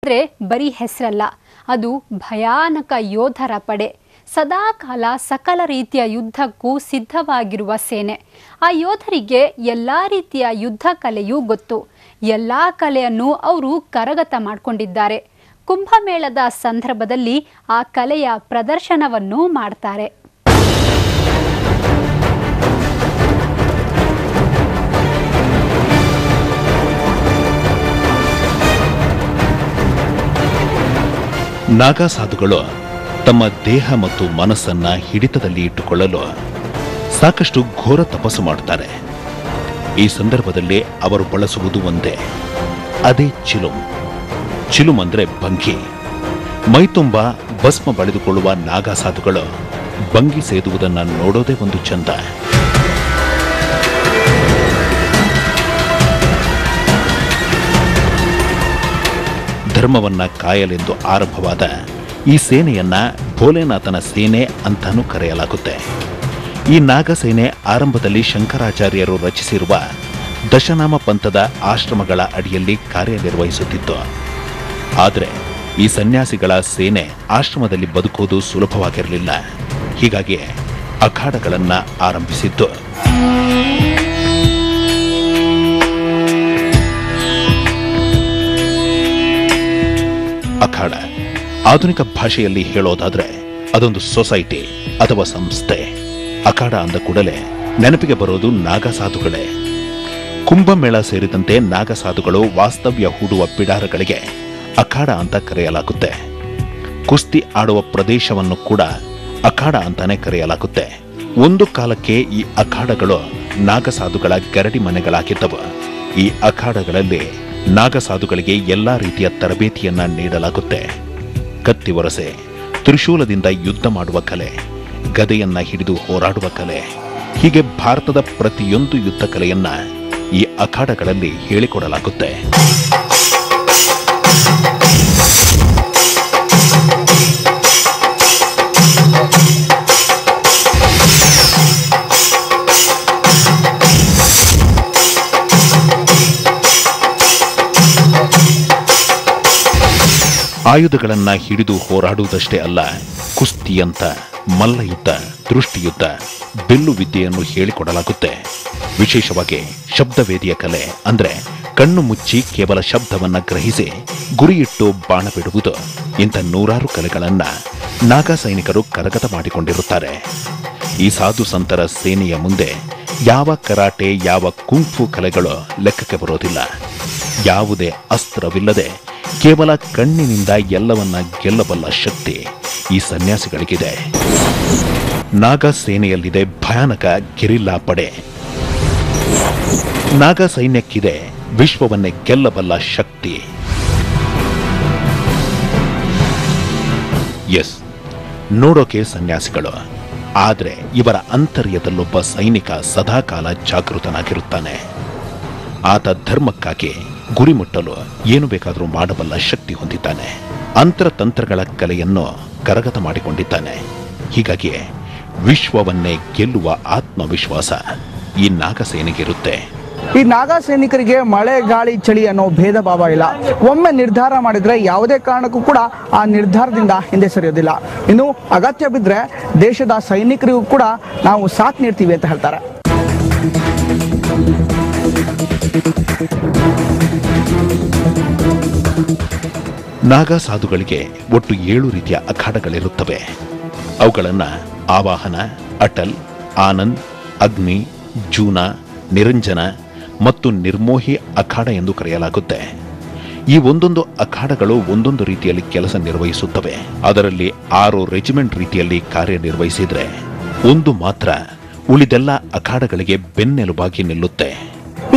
ಅಂದ್ರೆ ಬರೀ ಹೆಸರಲ್ಲ, ಅದು ಭಯಾನಕ ಯೋಧರ ಪಡೆ. ಸದಾಕಾಲ ಸಕಲ ರೀತಿಯ ಯುದ್ಧಕ್ಕೂ ಸಿದ್ಧವಾಗಿರುವ ಸೇನೆ. ಆ ಯೋಧರಿಗೆ ಎಲ್ಲ ರೀತಿಯ ಯುದ್ಧ ಕಲೆಯೂ ಗೊತ್ತು. ಎಲ್ಲ ಕಲೆಯನ್ನು ಅವರು ಕರಗತ ಮಾಡಿಕೊಂಡಿದ್ದಾರೆ. ಕುಂಭಮೇಳದ ಸಂದರ್ಭದಲ್ಲಿ ಆ ಕಲೆಯ ಪ್ರದರ್ಶನವನ್ನು ಮಾಡ್ತಾರೆ. ನಾಗಾ ಸಾಧುಗಳು ತಮ್ಮ ದೇಹ ಮತ್ತು ಮನಸ್ಸನ್ನ ಹಿಡಿತದಲ್ಲಿ ಇಟ್ಟುಕೊಳ್ಳಲು ಸಾಕಷ್ಟು ಘೋರ ತಪಸ್ಸು ಮಾಡುತ್ತಾರೆ. ಈ ಸಂದರ್ಭದಲ್ಲಿ ಅವರು ಬಳಸುವುದು ಒಂದೇ, ಅದೇ ಚಿಲುಮ್. ಚಿಲುಮ್ ಅಂದ್ರೆ ಭಂಗಿ. ಮೈತುಂಬ ಭಸ್ಮ ಬಳಿದುಕೊಳ್ಳುವ ನಾಗಾ ಸಾಧುಗಳು ಭಂಗಿ ಸೇದುವುದನ್ನು ನೋಡೋದೇ ಒಂದು ಚಂದ. ಧರ್ಮವನ್ನ ಕಾಯಲೆಂದು ಆರಂಭವಾದ ಈ ಸೇನೆಯನ್ನ ಭೋಲೆನಾಥನ ಸೇನೆ ಅಂತಾನೂ ಕರೆಯಲಾಗುತ್ತೆ. ಈ ನಾಗಸೇನೆ ಆರಂಭದಲ್ಲಿ ಶಂಕರಾಚಾರ್ಯರು ರಚಿಸಿರುವ ದಶನಾಮ ಪಂಥದ ಆಶ್ರಮಗಳ ಅಡಿಯಲ್ಲಿ ಕಾರ್ಯನಿರ್ವಹಿಸುತ್ತಿತ್ತು. ಆದರೆ ಈ ಸನ್ಯಾಸಿಗಳ ಸೇನೆ ಆಶ್ರಮದಲ್ಲಿ ಬದುಕೋದು ಸುಲಭವಾಗಿರಲಿಲ್ಲ. ಹೀಗಾಗಿ ಅಖಾಡಗಳನ್ನ ಆರಂಭಿಸಿತ್ತು. ಅಖಾಡ ಆಧುನಿಕ ಭಾಷೆಯಲ್ಲಿ ಹೇಳೋದಾದ್ರೆ ಅದೊಂದು ಸೊಸೈಟಿ ಅಥವಾ ಸಂಸ್ಥೆ. ಅಖಾಡ ಅಂದ ಕೂಡಲೇ ನೆನಪಿಗೆ ಬರೋದು ನಾಗಾ ಸಾಧುಗಳೇ. ಕುಂಭಮೇಳ ಸೇರಿದಂತೆ ನಾಗಾ ಸಾಧುಗಳು ವಾಸ್ತವ್ಯ ಹೂಡುವ ಬಿಡಾರಗಳಿಗೆ ಅಖಾಡ ಅಂತ ಕರೆಯಲಾಗುತ್ತೆ. ಕುಸ್ತಿ ಆಡುವ ಪ್ರದೇಶವನ್ನು ಕೂಡ ಅಖಾಡ ಅಂತಾನೆ ಕರೆಯಲಾಗುತ್ತೆ. ಒಂದು ಕಾಲಕ್ಕೆ ಈ ಅಖಾಡಗಳು ನಾಗಾ ಸಾಧುಗಳ ಗರಡಿ ಮನೆಗಳಾಗಿದ್ದವು. ಈ ಅಖಾಡಗಳಲ್ಲಿ ನಾಗಸಾಧುಗಳಿಗೆ ಎಲ್ಲಾ ರೀತಿಯ ತರಬೇತಿಯನ್ನ ನೀಡಲಾಗುತ್ತೆ. ಕತ್ತಿ ವರಸೆ, ತ್ರಿಶೂಲದಿಂದ ಯುದ್ಧ ಮಾಡುವ ಕಲೆ, ಗದೆಯನ್ನ ಹಿಡಿದು ಹೋರಾಡುವ ಕಲೆ, ಹೀಗೆ ಭಾರತದ ಪ್ರತಿಯೊಂದು ಯುದ್ಧ ಕಲೆಯನ್ನ ಈ ಅಖಾಡಗಳಲ್ಲಿ ಹೇಳಿಕೊಡಲಾಗುತ್ತೆ. ಆಯುಧಗಳನ್ನ ಹಿಡಿದು ಹೋರಾಡುವುದಷ್ಟೇ ಅಲ್ಲ, ಕುಸ್ತಿಯಂತ, ಮಲ್ಲಯುದ್ಧ, ದೃಷ್ಟಿಯುದ್ಧ, ಬಿಲ್ಲು ವಿದ್ಯೆಯನ್ನು ಹೇಳಿಕೊಡಲಾಗುತ್ತೆ. ವಿಶೇಷವಾಗಿ ಶಬ್ದವೇದಿಯ ಕಲೆ ಅಂದ್ರೆ ಕಣ್ಣು ಮುಚ್ಚಿ ಕೇವಲ ಶಬ್ದವನ್ನ ಗ್ರಹಿಸಿ ಗುರಿಯಿಟ್ಟು ಬಾಣ ಬಿಡುವುದು. ಇಂಥ ನೂರಾರು ಕಲೆಗಳನ್ನ ನಾಗಾ ಸೈನಿಕರು ಕರಗತ ಮಾಡಿಕೊಂಡಿರುತ್ತಾರೆ. ಈ ಸಾಧು ಸಂತರ ಸೇನೆಯ ಮುಂದೆ ಯಾವ ಕರಾಟೆ, ಯಾವ ಕುಂಫು ಕಲೆಗಳು ಲೆಕ್ಕಕ್ಕೆ ಬರೋದಿಲ್ಲ. ಯಾವುದೇ ಅಸ್ತ್ರವಿಲ್ಲದೆ ಕೇವಲ ಕಣ್ಣಿನಿಂದ ಎಲ್ಲವನ್ನ ಗೆಲ್ಲಬಲ್ಲ ಶಕ್ತಿ ಈ ಸನ್ಯಾಸಿಗಳಿಗಿದೆ. ನಾಗಾ ಸೇನೆಯಲ್ಲಿದೆ ಭಯಾನಕ ಗೆರಿಲ್ಲಾ ಪಡೆ. ನಾಗಾ ಸೈನ್ಯಕ್ಕಿದೆ ವಿಶ್ವವನ್ನೇ ಗೆಲ್ಲಬಲ್ಲ ಶಕ್ತಿ. ಎಸ್, ನೋಡೋಕೆ ಸನ್ಯಾಸಿಗಳು, ಆದ್ರೆ ಇವರ ಅಂತರ್ಯದಲ್ಲೊಬ್ಬ ಸೈನಿಕ ಸದಾಕಾಲ ಜಾಗೃತನಾಗಿರುತ್ತಾನೆ. ಆತ ಧರ್ಮಕ್ಕಾಗಿ ಗುರಿ ಮುಟ್ಟಲು ಏನು ಬೇಕಾದರೂ ಮಾಡಬಲ್ಲ ಶಕ್ತಿ ಹೊಂದಿದ್ದಾನೆ. ಅಂತರತಂತ್ರಗಳ ಕಲೆಯನ್ನು ಕರಗತ ಮಾಡಿಕೊಂಡಿದ್ದಾನೆ. ಹೀಗಾಗಿ ವಿಶ್ವವನ್ನೇ ಗೆಲ್ಲುವ ಆತ್ಮವಿಶ್ವಾಸ ಈ ನಾಗಸೇನೆಗಿರುತ್ತೆ. ಈ ನಾಗಾ ಸೈನಿಕರಿಗೆ ಮಳೆ, ಗಾಳಿ, ಚಳಿ ಅನ್ನೋ ಭೇದ ಭಾವ ಇಲ್ಲ. ಒಮ್ಮೆ ನಿರ್ಧಾರ ಮಾಡಿದ್ರೆ ಯಾವುದೇ ಕಾರಣಕ್ಕೂ ಕೂಡ ಆ ನಿರ್ಧಾರದಿಂದ ಹಿಂದೆ ಸರಿಯೋದಿಲ್ಲ. ಇನ್ನು ಅಗತ್ಯ ಬಿದ್ದರೆ ದೇಶದ ಸೈನಿಕರಿಗೂ ಕೂಡ ನಾವು ಸಾಥ್ ನೀಡ್ತೀವಿ ಅಂತ ಹೇಳ್ತಾರೆ. ನಾಗಾ ಸಾಧುಗಳಿಗೆ ಒಟ್ಟು 7 ರೀತಿಯ ಅಖಾಡಗಳಿರುತ್ತವೆ. ಅವುಗಳನ್ನ ಆವಾಹನ, ಅಟಲ್, ಆನಂದ್, ಅಗ್ನಿ, ಜೂನ, ನಿರಂಜನ ಮತ್ತು ನಿರ್ಮೋಹಿ ಅಖಾಡ ಎಂದು ಕರೆಯಲಾಗುತ್ತೆ. ಈ ಒಂದೊಂದು ಅಖಾಡಗಳು ಒಂದೊಂದು ರೀತಿಯಲ್ಲಿ ಕೆಲಸ ನಿರ್ವಹಿಸುತ್ತವೆ. ಅದರಲ್ಲಿ 6 ರೆಜಿಮೆಂಟ್ ರೀತಿಯಲ್ಲಿ ಕಾರ್ಯನಿರ್ವಹಿಸಿದ್ರೆ ಒಂದು ಮಾತ್ರ ಉಳಿದೆಲ್ಲ ಅಖಾಡಗಳಿಗೆ ಬೆನ್ನೆಲುಬಾಗಿ ನಿಲ್ಲುತ್ತೆ.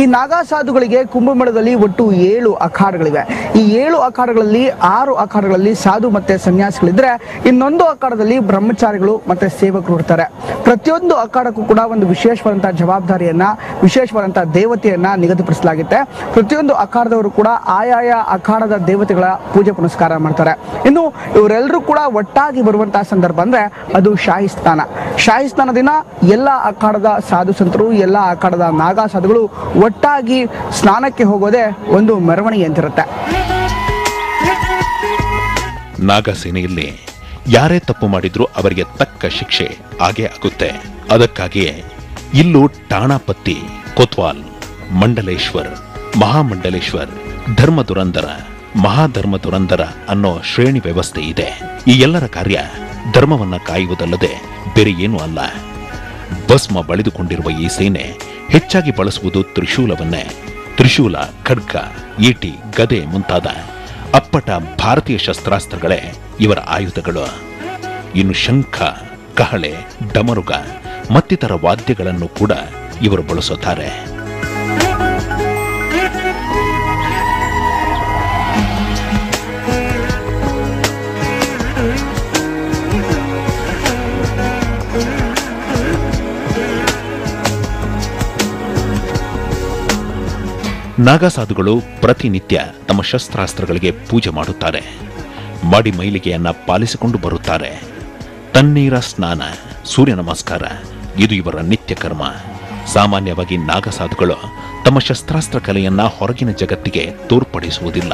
ಈ ನಾಗಾ ಸಾಧುಗಳಿಗೆ ಕುಂಭಮೇಳದಲ್ಲಿ ಒಟ್ಟು 7 ಅಖಾಡಗಳಿವೆ. ಈ 7 ಅಖಾಡಗಳಲ್ಲಿ 6 ಅಖಾಡಗಳಲ್ಲಿ ಸಾಧು ಮತ್ತೆ ಸನ್ಯಾಸಿಗಳಿದ್ರೆ, ಇನ್ನೊಂದು ಅಖಾಡದಲ್ಲಿ ಬ್ರಹ್ಮಚಾರಿಗಳು ಮತ್ತೆ ಸೇವಕರು ಇರ್ತಾರೆ. ಪ್ರತಿಯೊಂದು ಅಖಾಡಕ್ಕೂ ಕೂಡ ಒಂದು ವಿಶೇಷವಾದಂತಹ ಜವಾಬ್ದಾರಿಯನ್ನ, ವಿಶೇಷವಾದಂತಹ ದೇವತೆಯನ್ನ ನಿಗದಿಪಡಿಸಲಾಗುತ್ತೆ. ಪ್ರತಿಯೊಂದು ಅಖಾಡದವರು ಕೂಡ ಆಯಾಯ ಅಖಾಡದ ದೇವತೆಗಳ ಪೂಜೆ ಪುನಸ್ಕಾರ ಮಾಡ್ತಾರೆ. ಇನ್ನು ಇವರೆಲ್ಲರೂ ಕೂಡ ಒಟ್ಟಾಗಿ ಬರುವಂತಹ ಸಂದರ್ಭ ಅಂದ್ರೆ ಅದು ಶಾಹಿಸ್ತಾನ. ಶಾಹಿಸ್ತಾನ ದಿನ ಎಲ್ಲ ಅಖಾಡದ ಸಾಧು ಸಂತರು, ಎಲ್ಲ ಅಖಾಡದ ನಾಗಾ ಸಾಧುಗಳು ಒಟ್ಟಾಗಿ ಸ್ನಾನಕ್ಕೆ ಹೋಗೋದೇ ಒಂದು ಮೆರವಣಿಗೆ ಅಂತಿರುತ್ತೆ. ನಾಗಾ ಸೇನೆಯಲ್ಲಿ ಯಾರೇ ತಪ್ಪು ಮಾಡಿದ್ರೂ ಅವರಿಗೆ ತಕ್ಕ ಶಿಕ್ಷೆ ಆಗೇ ಆಗುತ್ತೆ. ಅದಕ್ಕಾಗಿಯೇ ಇಲ್ಲೂ ಠಾಣಾಪತ್ತಿ, ಕೊತ್ವಾಲ್, ಮಂಡಲೇಶ್ವರ್, ಮಹಾಮಂಡಲೇಶ್ವರ್, ಧರ್ಮದುರಂದರ, ಮಹಾಧರ್ಮದುರಂದರ ಅನ್ನೋ ಶ್ರೇಣಿ ವ್ಯವಸ್ಥೆ ಇದೆ. ಈ ಎಲ್ಲರ ಕಾರ್ಯ ಧರ್ಮವನ್ನ ಕಾಯುವುದಲ್ಲದೆ ಬೇರೆ ಏನೂ ಅಲ್ಲ. ಭಸ್ಮ ಬಳಿದುಕೊಂಡಿರುವ ಈ ಸೇನೆ ಹೆಚ್ಚಾಗಿ ಬಳಸುವುದು ತ್ರಿಶೂಲವನ್ನೇ. ತ್ರಿಶೂಲ, ಖಡ್ಗ, ಈಟಿ, ಗದೆ ಮುಂತಾದ ಅಪ್ಪಟ ಭಾರತೀಯ ಶಸ್ತ್ರಾಸ್ತ್ರಗಳೇ ಇವರ ಆಯುಧಗಳು. ಇನ್ನು ಶಂಖ, ಕಹಳೆ, ಡಮರುಗ ಮತ್ತಿತರ ವಾದ್ಯಗಳನ್ನು ಕೂಡ ಇವರು ಬಳಸುತ್ತಾರೆ. ನಾಗಾ ಸಾಧುಗಳು ಪ್ರತಿನಿತ್ಯ ತಮ್ಮ ಶಸ್ತ್ರಾಸ್ತ್ರಗಳಿಗೆ ಪೂಜೆ ಮಾಡುತ್ತಾರೆ. ಮಡಿ ಮೈಲಿಗೆಯನ್ನ ಪಾಲಿಸಿಕೊಂಡು ಬರುತ್ತಾರೆ. ತಣ್ಣೀರ ಸ್ನಾನ, ಸೂರ್ಯ ನಮಸ್ಕಾರ ಇದು ಇವರ ನಿತ್ಯ ಕರ್ಮ. ಸಾಮಾನ್ಯವಾಗಿ ನಾಗಾ ಸಾಧುಗಳು ತಮ್ಮ ಶಸ್ತ್ರಾಸ್ತ್ರ ಕಲೆಯನ್ನ ಹೊರಗಿನ ಜಗತ್ತಿಗೆ ತೋರ್ಪಡಿಸುವುದಿಲ್ಲ.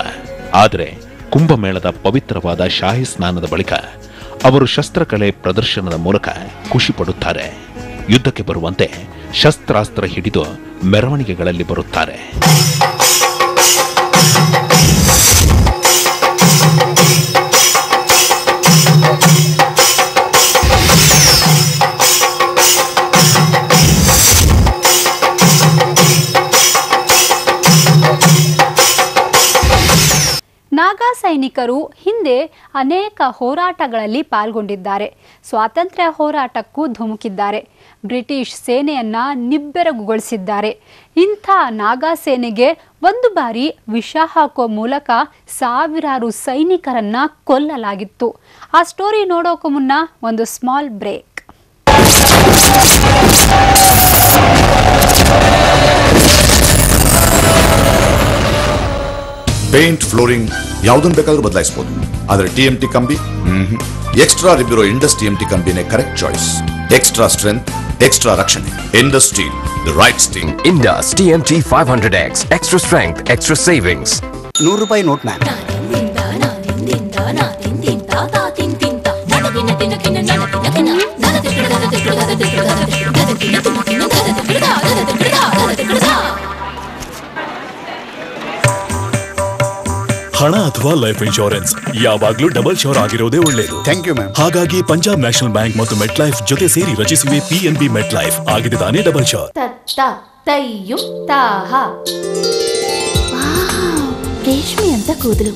ಆದರೆ ಕುಂಭಮೇಳದ ಪವಿತ್ರವಾದ ಶಾಹಿ ಸ್ನಾನದ ಬಳಿಕ ಅವರು ಶಸ್ತ್ರಕಲೆ ಪ್ರದರ್ಶನದ ಮೂಲಕ ಖುಷಿ ಪಡುತ್ತಾರೆ. ಯುದ್ಧಕ್ಕೆ ಬರುವಂತೆ ಶಸ್ತ್ರಾಸ್ತ್ರ ಹಿಡಿದು ಮೆರವಣಿಗೆಗಳಲ್ಲಿ ಬರುತ್ತಾರೆ. ನಾಗಾ ಸೈನಿಕರು ಹಿಂದೆ ಅನೇಕ ಹೋರಾಟಗಳಲ್ಲಿ ಪಾಲ್ಗೊಂಡಿದ್ದಾರೆ. ಸ್ವಾತಂತ್ರ್ಯ ಹೋರಾಟಕ್ಕೂ ಧುಮುಕಿದ್ದಾರೆ. ಬ್ರಿಟಿಷ್ ಸೇನೆಯನ್ನ ನಿಬ್ಬೆರಗುಗೊಳಿಸಿದ್ದಾರೆ. ಇಂಥ ನಾಗಾ ಸೇನೆಗೆ ಒಂದು ಬಾರಿ ವಿಷ ಹಾಕುವ ಮೂಲಕ ಸಾವಿರಾರು ಸೈನಿಕರನ್ನ ಕೊಲ್ಲಲಾಗಿತ್ತು. ಆ ಸ್ಟೋರಿ ನೋಡೋಕು ಮುನ್ನ ಒಂದು ಸ್ಮಾಲ್ ಬ್ರೇಕ್. ಪೇಂಟ್, ಫ್ಲೋರಿಂಗ್ ಯಾವುದನ್ನು ಬೇಕಾದ್ರೂ ಬದಲಾಯಿಸಬಹುದು. ಆದರೆ TMT ಕಂಬಿ ಎಕ್ಸ್ಟ್ರಾ ರಿಬ್ಬಿರೋ ಇಂಡಸ್ TMT ಕಂಬಿನೇ correct choice. Extra strength, extra ರಕ್ಷಣೆ. Indus steel, the right steel. Indus TMT 500X, extra strength, extra savings. ₹100 note ma'am. ಹಣ ಅಥವಾ ಲೈಫ್ ಇನ್ಶೂರೆನ್ಸ್ ಯಾವಾಗ್ಲೂ ಡಬಲ್ ಶೋರ್ ಆಗಿರೋದೇ ಒಳ್ಳೆಯದು. Thank you ma'am. ಹಾಗಾಗಿ ಪಂಜಾಬ್ ನ್ಯಾಷನಲ್ ಬ್ಯಾಂಕ್ ಮತ್ತು ಮೆಟ್ ಲೈಫ್ ಜೊತೆ ಸೇರಿ ರಚಿಸಿವೆ PNB ಮೆಟ್ ಲೈಫ್. ಆಗಿದೆ ತಾನೇ ಡಬಲ್ ಶೋರ್. ರೇಷ್ಮೆ ಅಂತ ಕೂದಲು.